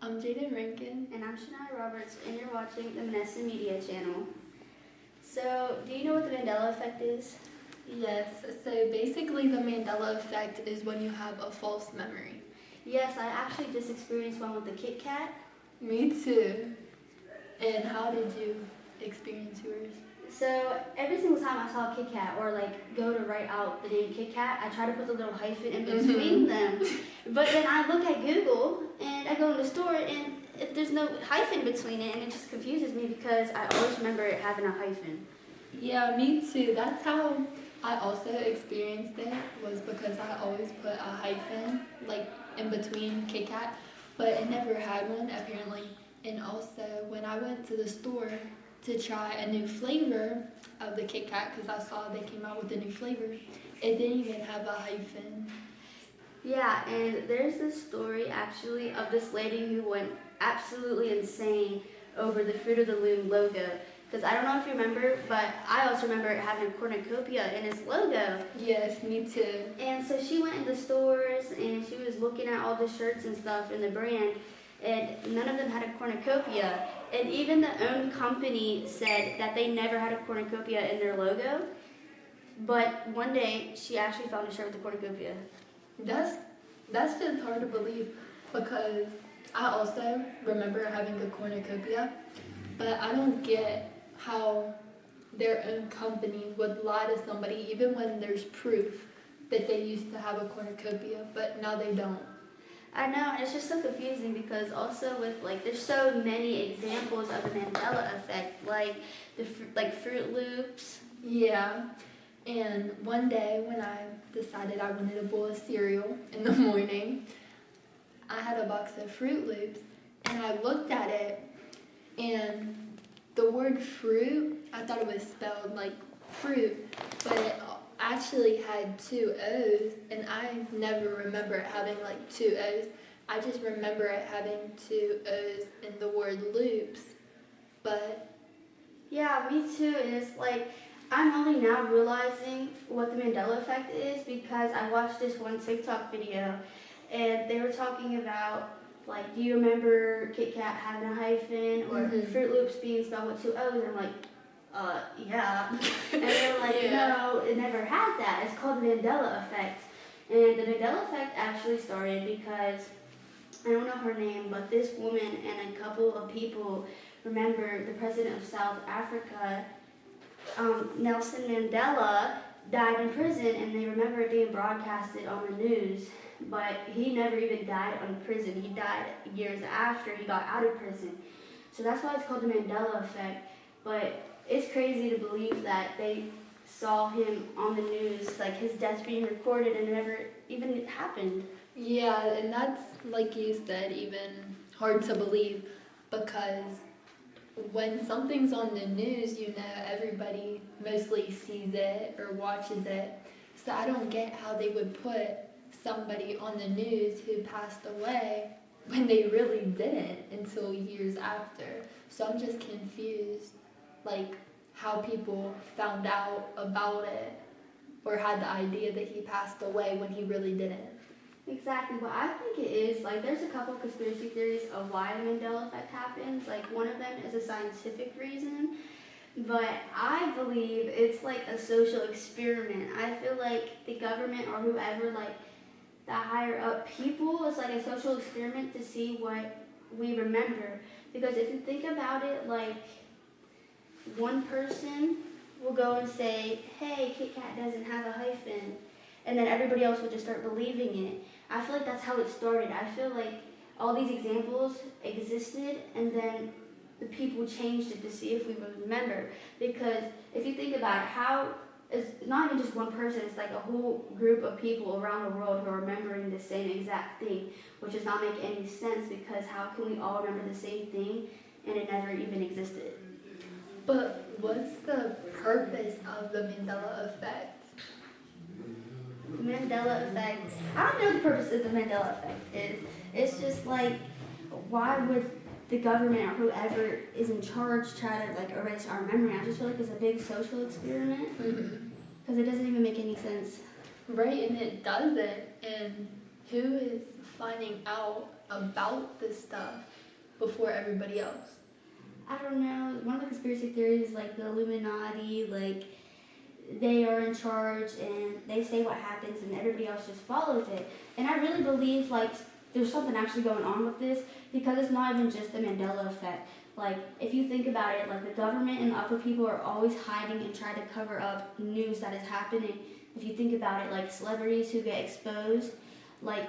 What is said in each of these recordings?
I'm Jaidyn Rankin. And I'm Shania Roberts, and you're watching the Monessen Media channel. So, do you know what the Mandela Effect is? Yes, so basically the Mandela Effect is when you have a false memory. Yes, I actually just experienced one with the Kit Kat. Me too. And how did you experience yours? So, every single time I saw a Kit Kat or go to write out the name Kit Kat, I try to put the little hyphen in between them. But then I look at Google and I go in the store and there's no hyphen between it, and it just confuses me because I always remember it having a hyphen. Yeah, me too. That's how I also experienced it, was because I always put a hyphen in between Kit Kat, but it never had one apparently. And also when I went to the store to try a new flavor of the Kit Kat, because I saw they came out with a new flavor, it didn't even have a hyphen. Yeah, and there's this story actually of this lady who went absolutely insane over the Fruit of the Loom logo. Because I don't know if you remember, but I also remember it having a cornucopia in its logo. Yes, me too. And so she went into stores and she was looking at all the shirts and stuff in the brand, and none of them had a cornucopia. And even the own company said that they never had a cornucopia in their logo. But one day she actually found a shirt with a cornucopia. That's just hard to believe, because I also remember having a cornucopia, but I don't get how their own company would lie to somebody even when there's proof that they used to have a cornucopia, but now they don't. I know, it's just so confusing because also with there's so many examples of the Mandela Effect, like Fruit Loops. Yeah. And one day when I decided I wanted a bowl of cereal in the morning, I had a box of Fruit Loops, and I looked at it, and the word fruit, I thought it was spelled like fruit, but it actually had two O's, and I never remember it having two O's. I just remember it having two O's in the word loops. But yeah, me too, and it's I'm only now realizing what the Mandela Effect is because I watched this one TikTok video, and they were talking about do you remember Kit Kat having a hyphen or Fruit Loops being spelled with two O's? And I'm yeah. And they're yeah. No, it never had that. It's called the Mandela Effect. And the Mandela Effect actually started because, I don't know her name, but this woman and a couple of people remember the president of South Africa, Nelson Mandela, died in prison, and they remember it being broadcasted on the news. But he never even died in prison. He died years after he got out of prison. So that's why it's called the Mandela Effect. But it's crazy to believe that they saw him on the news, his death being recorded, and it never even happened. Yeah, and that's, like you said, even hard to believe, because when something's on the news, everybody mostly sees it or watches it. So I don't get how they would put somebody on the news who passed away when they really didn't until years after. So I'm just confused, how people found out about it or had the idea that he passed away when he really didn't. Exactly. Well, I think it is, there's a couple conspiracy theories of why the Mandela Effect happens. One of them is a scientific reason, but I believe it's a social experiment. I feel like the government or whoever, the higher up people, is a social experiment to see what we remember. Because if you think about it, one person will go and say, hey, Kit Kat doesn't have a hyphen, and then everybody else would just start believing it. I feel like that's how it started. I feel like all these examples existed, and then the people changed it to see if we would remember. Because if you think about it, it's not even just one person, it's a whole group of people around the world who are remembering the same exact thing, which does not make any sense, because how can we all remember the same thing and it never even existed? But what's the purpose of the Mandela Effect? The Mandela Effect, I don't know the purpose of the Mandela Effect is. It's just why would the government or whoever is in charge try to erase our memory? I just feel like it's a big social experiment, because it doesn't even make any sense. Right, and it doesn't. And who is finding out about this stuff before everybody else? I don't know. One of the conspiracy theories is like the Illuminati, like they are in charge and they say what happens and everybody else just follows it. And I really believe like there's something actually going on with this because it's not even just the Mandela effect. Like if you think about it, like the government and the upper people are always hiding and trying to cover up news that is happening. If you think about it, like celebrities who get exposed, like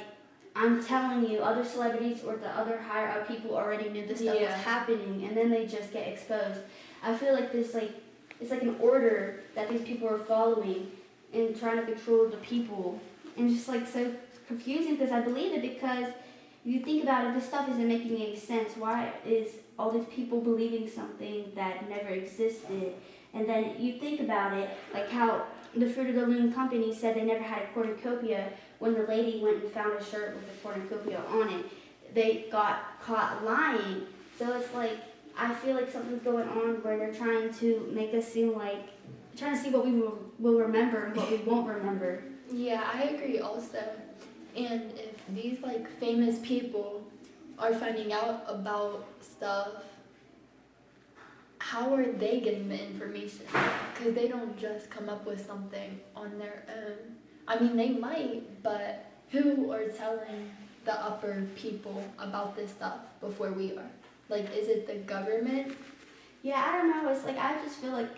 I'm telling you, other celebrities or the other higher up people already knew this stuff was happening and then they just get exposed. I feel like there's like it's like an order that these people are following and trying to control the people. And just like so confusing because I believe it because if you think about it, this stuff isn't making any sense. Why is all these people believing something that never existed? And then you think about it, like how the Fruit of the Loom company said they never had a cornucopia when the lady went and found a shirt with a cornucopia on it. They got caught lying. So it's like I feel like something's going on where they're trying to make us seem like, trying to see what we will remember and what we won't remember. Yeah, I agree also. And if these like famous people are finding out about stuff, how are they getting the information? Because they don't just come up with something on their own. I mean, they might, but who are telling the upper people about this stuff before we are? Like, is it the government? Yeah, I don't know. It's like I just feel like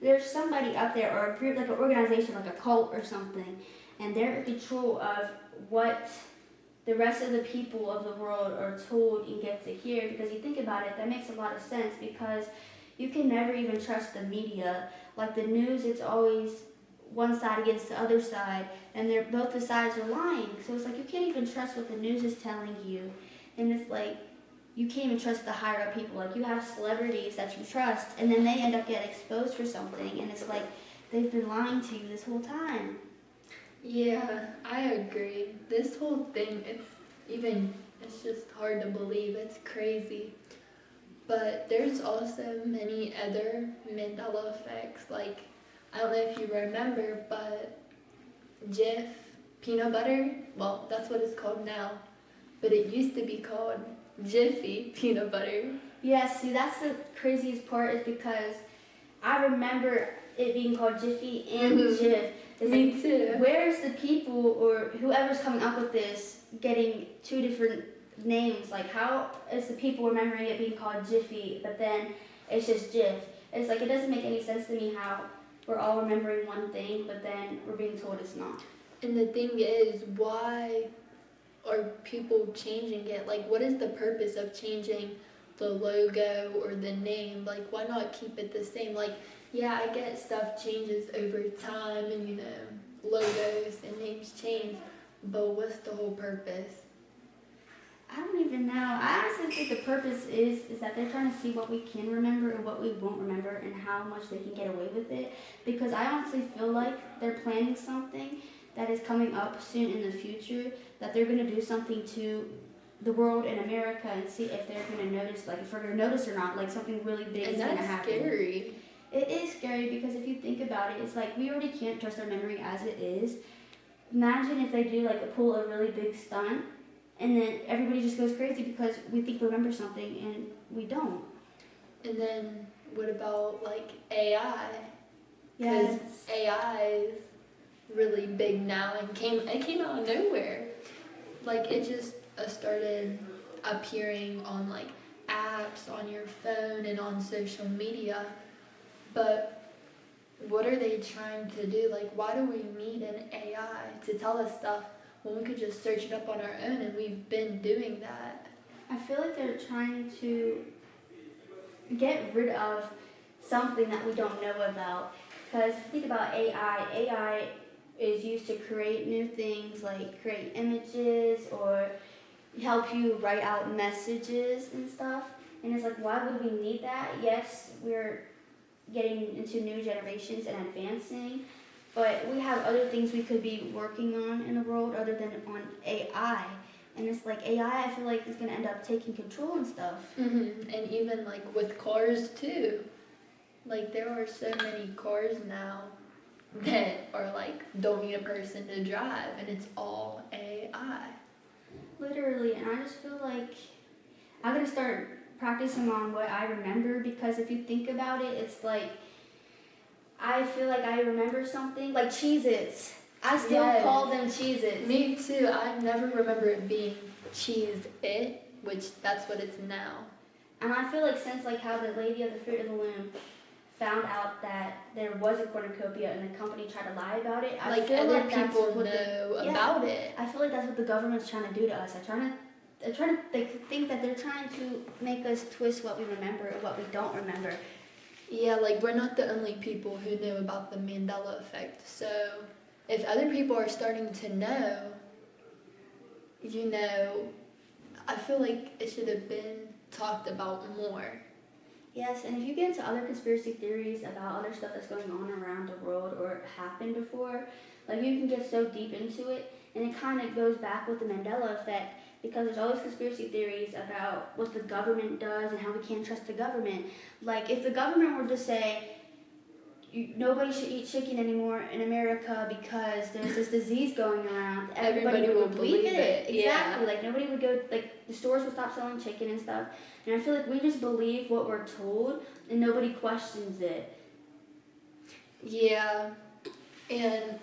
there's somebody out there or a group, like an organization, like a cult or something, and they're in control of what the rest of the people of the world are told and get to hear. Because you think about it, that makes a lot of sense because you can never even trust the media. Like the news, it's always one side against the other side, and they're both the sides are lying. So it's like you can't even trust what the news is telling you, and it's like you can't even trust the higher up people. Like you have celebrities that you trust, and then they end up getting exposed for something, and it's like they've been lying to you this whole time. Yeah, I agree. This whole thing, it's just hard to believe. It's crazy. But there's also many other Mandela effects. Like, I don't know if you remember, but Jif peanut butter, well, that's what it's called now. But it used to be called Jiffy peanut butter. Yeah, see, that's the craziest part is because I remember it being called Jiffy and Jif. It's Me like, too. where's the people or whoever's coming up with this getting two different names? Like, how is the people remembering it being called Jiffy, but then it's just Jif? It's like, it doesn't make any sense to me how we're all remembering one thing, but then we're being told it's not. And the thing is, why are people changing it? Like, what is the purpose of changing the logo or the name? Like, why not keep it the same? Like, yeah, I get stuff changes over time and, you know, logos and names change, but what's the whole purpose? I don't even know. I honestly think the purpose is that they're trying to see what we can remember and what we won't remember and how much they can get away with it. Because I honestly feel like they're planning something that is coming up soon in the future, that they're going to do something to the world in America and see if they're going to notice, like if we're going to notice or not, like something really big is going to happen. And that's scary. It is scary because if you think about it, it's like we already can't trust our memory as it is. Imagine if they do like pull a really big stunt and then everybody just goes crazy because we think we remember something and we don't. And then what about like AI? Yes. Because AI is really big now and it came out of nowhere. Like it just started appearing on like apps on your phone and on social media. But what are they trying to do? Like, why do we need an AI to tell us stuff when we could just search it up on our own and we've been doing that? I feel like they're trying to get rid of something that we don't know about. Because think about AI. AI is used to create new things, like create images or help you write out messages and stuff. And it's like, why would we need that? Yes, we're getting into new generations and advancing, but we have other things we could be working on in the world other than on AI. And it's like AI, I feel like is going to end up taking control and stuff. Mm-hmm. And even like with cars too. Like there are so many cars now that are like don't need a person to drive and it's all AI. Literally. and I just feel like I gotta start practicing on what I remember, because if you think about it, it's like I feel like I remember something like Cheez-Its. I still Yes. call them Cheez-Its. Me too. I never remember it being Cheez-It, which that's what it's now. And I feel like since like how the lady of the Fruit of the Loom found out that there was a cornucopia and the company tried to lie about it, I Like feel other like that's people what know yeah. about it. I feel like that's what the government's trying to do to us. I try to think that they're trying to make us twist what we remember and what we don't remember. Yeah, like we're not the only people who know about the Mandela Effect. So if other people are starting to know, you know, I feel like it should have been talked about more. Yes, and if you get into other conspiracy theories about other stuff that's going on around the world or happened before, like you can get so deep into it, and it kind of goes back with the Mandela Effect, because there's always conspiracy theories about what the government does and how we can't trust the government. Like if the government were to say, nobody should eat chicken anymore in America because there's this disease going around, everybody would believe it. Exactly. Yeah. Like nobody would go, like the stores would stop selling chicken and stuff. And I feel like we just believe what we're told and nobody questions it. Yeah, and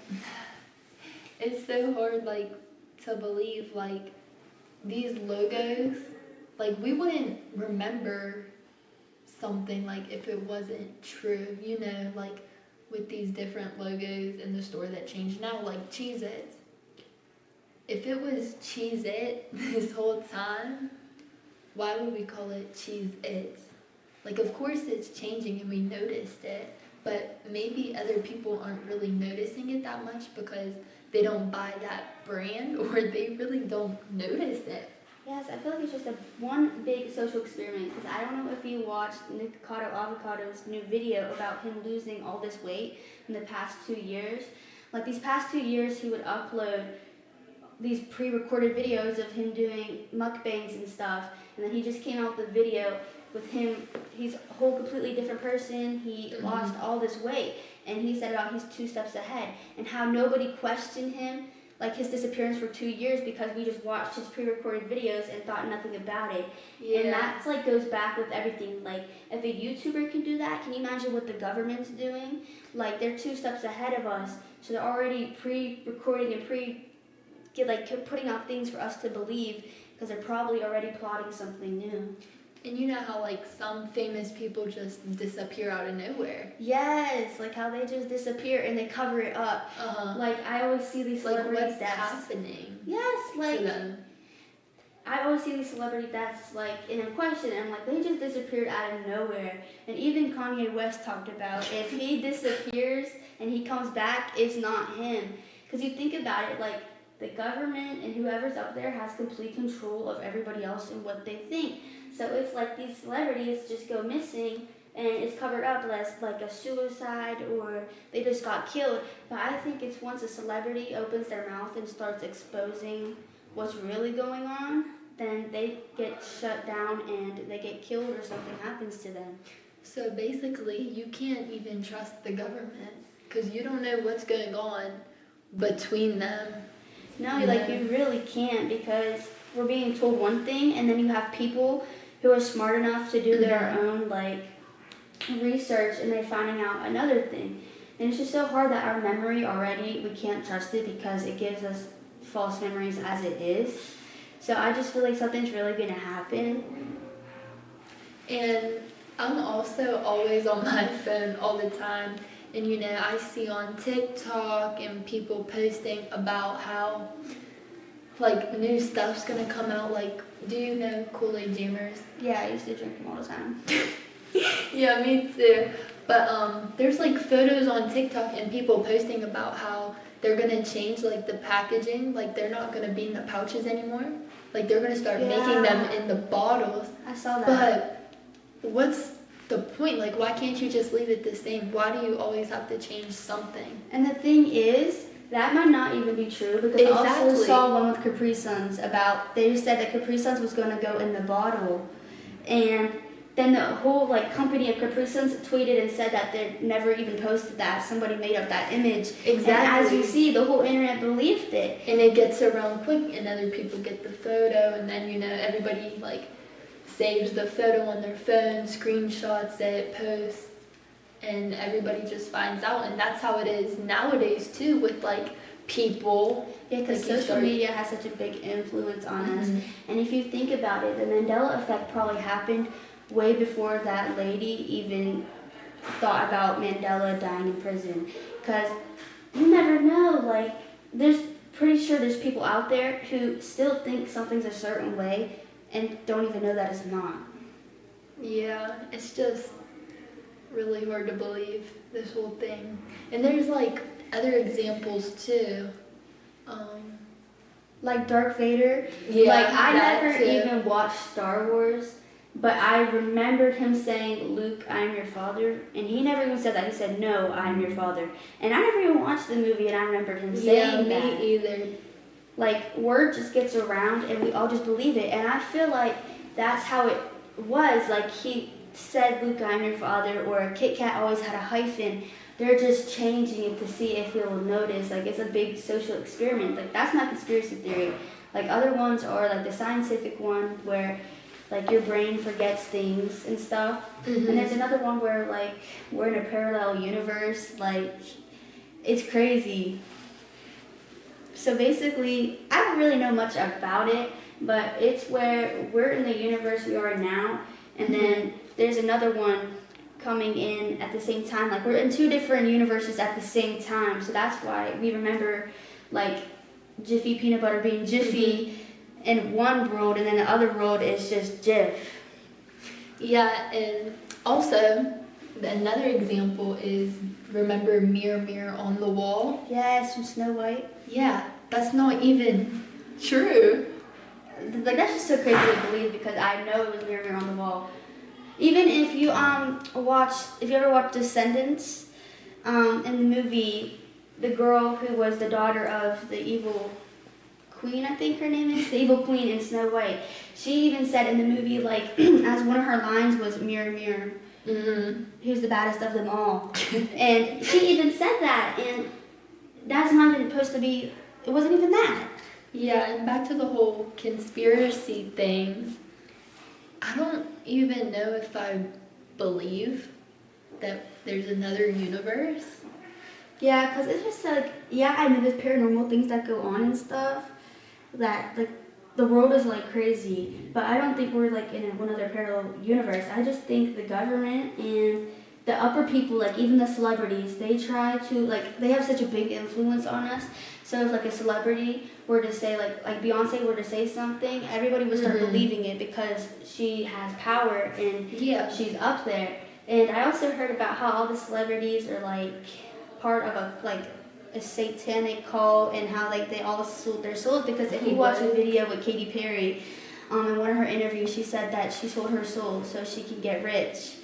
it's so hard, like, to believe, like, these logos, like, we wouldn't remember something, like, if it wasn't true, you know, like, with these different logos in the store that change now, like Cheez-Its. If it was Cheez-It this whole time, why would we call it Cheez-Its? Like, of course it's changing and we noticed it, but maybe other people aren't really noticing it that much because they don't buy that brand or they really don't notice it. Yes, I feel like it's just one big social experiment, because I don't know if you watched Nikocado Avocado's new video about him losing all this weight in the past 2 years. Like these past 2 years he would upload these pre-recorded videos of him doing mukbangs and stuff, and then he just came out with a video with him, he's a whole completely different person, he lost all this weight, and he said about he's 2 steps ahead, and how nobody questioned him, like his disappearance for 2 years, because we just watched his pre-recorded videos and thought nothing about it. Yeah. And that's like goes back with everything. Like if a YouTuber can do that, can you imagine what the government's doing? Like they're 2 steps ahead of us, so they're already pre-recording and putting out things for us to believe, because they're probably already plotting something new. And you know how, like, some famous people just disappear out of nowhere? Yes, like how they just disappear and they cover it up. Like I always see these celebrity like, what's deaths. happening? Yes, like to them? I always see these celebrity deaths like in a question, and like they just disappeared out of nowhere. And even Kanye West talked about if he disappears and he comes back, it's not him. Because you think about it, like the government and whoever's up there has complete control of everybody else and what they think. So it's like these celebrities just go missing and it's covered up as like a suicide or they just got killed. But I think it's once a celebrity opens their mouth and starts exposing what's really going on, then they get shut down and they get killed or something happens to them. So basically, you can't even trust the government because you don't know what's going on between them. No, like you really can't, because we're being told one thing and then you have people who are smart enough to do their own like research and they're finding out another thing. And it's just so hard that our memory already, we can't trust it because it gives us false memories as it is. So I just feel like something's really going to happen. And I'm also always on my phone all the time. And you know, I see on TikTok and people posting about how like new stuff's gonna come out. Like, do you know Kool-Aid Jammers? Yeah, I used to drink them all the time. Yeah, me too. But there's like photos on TikTok and people posting about how they're gonna change like the packaging. Like they're not gonna be in the pouches anymore. Like they're gonna start making them in the bottles. I saw that. But what's the point? Like, why can't you just leave it the same? Why do you always have to change something? And the thing is, that might not even be true, because I also saw one with Capri Suns about, they said that Capri Suns was going to go in the bottle, and then the whole like company of Capri Suns tweeted and said that they never even posted that. Somebody made up that image. Exactly. And as you see, the whole internet believed it. And it gets around quick, and other people get the photo, and then everybody like saves the photo on their phone, screenshots it, posts, and everybody just finds out. And that's how it is nowadays too, with like people. Yeah, because like social media has such a big influence on us. And if you think about it, the Mandela Effect probably happened way before that lady even thought about Mandela dying in prison. Because you never know, like, pretty sure there's people out there who still think something's a certain way and don't even know that it's not. Yeah, it's just really hard to believe, this whole thing. And there's like other examples too. Like Darth Vader. Yeah, like I that never too. even watched Star Wars, but I remembered him saying, "Luke, I am your father," and he never even said that. He said, "No, I am your father." And I never even watched the movie, and I remembered him saying that. Yeah, me either. Like word just gets around, and we all just believe it. And I feel like that's how it was. Like he said, "Luke, I am your father," or Kit Kat always had a hyphen. They're just changing it to see if you'll notice. Like it's a big social experiment. Like that's not conspiracy theory. Like other ones are like the scientific one where like your brain forgets things and stuff. And there's another one where like we're in a parallel universe. Like it's crazy. So basically, I don't really know much about it, but it's where we're in the universe we are now, and then there's another one coming in at the same time. Like we're in two different universes at the same time, so that's why we remember like Jiffy peanut butter being Jiffy in one world, and then the other world is just Jif. Yeah, and also another example is, remember Mirror Mirror on the Wall? Yes, from Snow White. Yeah, that's not even true. Like that's just so crazy to believe, because I know it was Mirror Mirror on the Wall. Even if you ever watched Descendants, in the movie, the girl who was the daughter of the evil queen, I think her name is, the evil queen in Snow White, she even said in the movie, like, as one of her lines was, "Mirror, mirror, who's the baddest of them all?" And she even said that, and that's not even supposed to be, it wasn't even that. Yeah, and back to the whole conspiracy thing, I don't even know if I believe that there's another universe. Yeah, because it's just like, yeah, I know there's paranormal things that go on and stuff, that, like, the world is, like, crazy, but I don't think we're, like, in one other parallel universe. I just think the government and the upper people, like, even the celebrities, they try to, like, they have such a big influence on us. So if, like, a celebrity were to say, like Beyonce were to say something, everybody would start believing it because she has power and she's up there. And I also heard about how all the celebrities are, like, part of a satanic cult, and how like they all sold their souls, because if you watch a video with Katy Perry, in one of her interviews, she said that she sold her soul so she can get rich.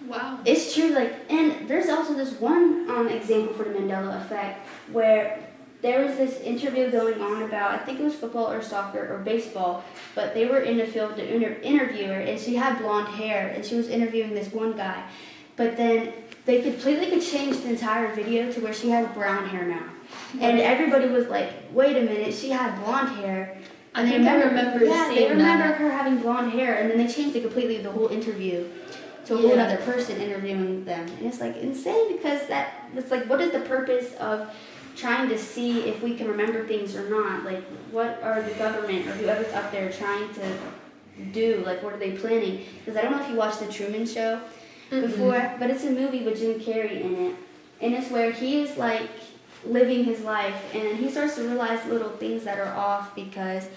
Wow. It's true. Like, and there's also this one example for the Mandela Effect where there was this interview going on about, I think it was football or soccer or baseball, but they were in the field to interview her, and she had blonde hair, and she was interviewing this one guy, but then they completely could change the entire video to where she has brown hair now. And everybody was like, wait a minute, she had blonde hair. I think I remember seeing that. They remember her having blonde hair, and then they changed it completely, the whole interview, to a whole other person interviewing them. And it's like insane, because it's like, what is the purpose of trying to see if we can remember things or not? Like, what are the government or whoever's up there trying to do? Like, what are they planning? Because I don't know if you watched The Truman Show before, but it's a movie with Jim Carrey in it, and it's where he is like living his life, and he starts to realize little things that are off, because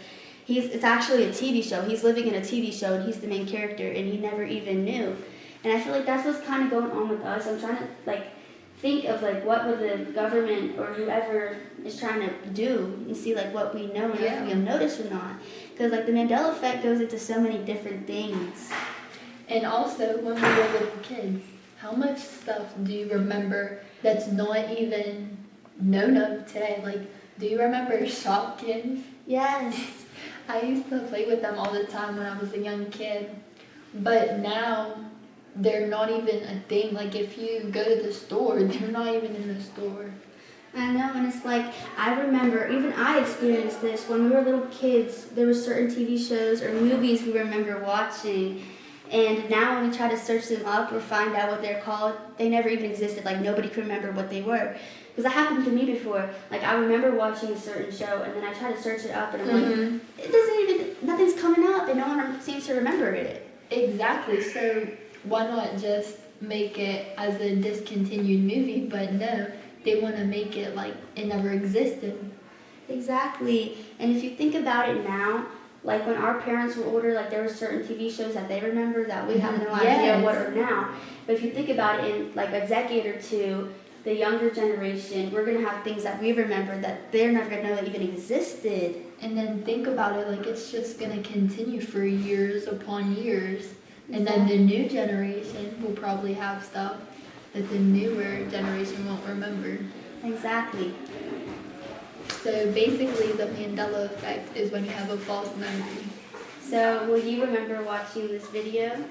it's actually a TV show. He's living in a TV show, and he's the main character, and he never even knew. And I feel like that's what's kind of going on with us. I'm trying to like think of like what would the government or whoever is trying to do, and see like what we know and if we'll notice or not. Because like the Mandela Effect goes into so many different things. And also, when we were little kids, how much stuff do you remember that's not even known of today? Like, do you remember Shopkins? Yes. I used to play with them all the time when I was a young kid. But now they're not even a thing. Like if you go to the store, they're not even in the store. I know, and it's like, I remember, even I experienced this when we were little kids. There were certain TV shows or movies we remember watching, and now when we try to search them up or find out what they're called, they never even existed. Like, nobody could remember what they were. Because that happened to me before. Like, I remember watching a certain show, and then I try to search it up, and I'm like, it doesn't even, nothing's coming up, and no one seems to remember it. Exactly. So why not just make it as a discontinued movie? But no, they want to make it like it never existed. Exactly. And if you think about it now, like when our parents were older, like there were certain TV shows that they remember that we have no idea what are now. But if you think about it in like a decade or two, the younger generation, we're going to have things that we remember that they're never going to know that even existed. And then think about it, like it's just going to continue for years upon years. And then the new generation will probably have stuff that the newer generation won't remember. Exactly. So basically the Mandela Effect is when you have a false memory. So will you remember watching this video?